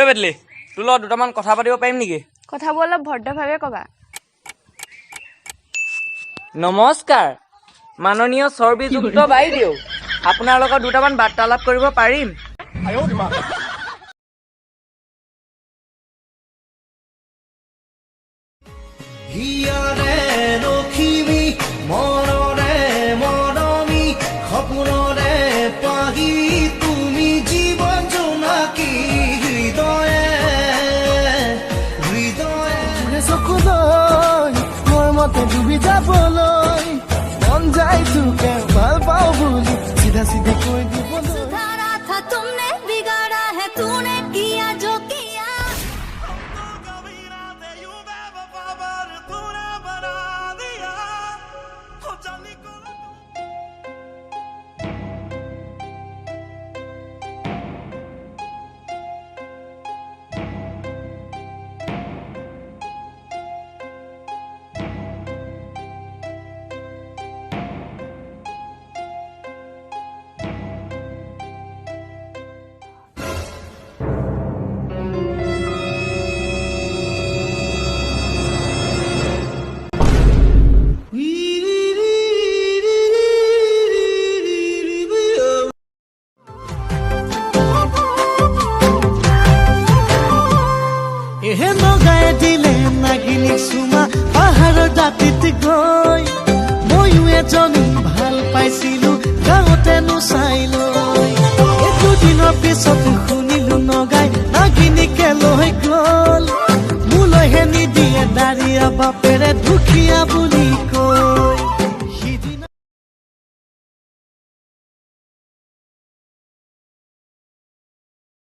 ঐ বেদলি তোৰ লগত দুটামান কথা পাতিব পাৰিম নেকি? কথাবোৰ অলপ ভদ্ৰভাৱে কবা। নমস্কাৰ মাননীয় চৰ্বিযুক্ত বাইদেউ, আপোনাৰ লগত দুটামান বাৰ্তালাপ কৰিব পাৰিম? হিয়াৰে লখিমী মনৰে মৰমী সপোনৰে পাহি তুমি জীৱন জোনাকী হৃদয়ে চকুলৈ মোৰ মতে ডুবি যাবলৈ মন যায় তোকে ভাল পাওঁ বুলি চিধা চিধি কৈ দিবলৈ तुमने बिगाड़ा है तूने किया जो किया লগাই দিলে নাগিনী চুমা পাহাৰৰ দাঁতিত গৈ ময়ো এজনী ভাল পাইছিলো গাঁৱতেনো চাই লৈ দুদিনৰ পিছত শুনিলো নগাই নাগিনীকে লৈ গ'ল মোলৈহে নিদিয়ে দাৰিয়া বাপেৰে দুখীয়া বুলি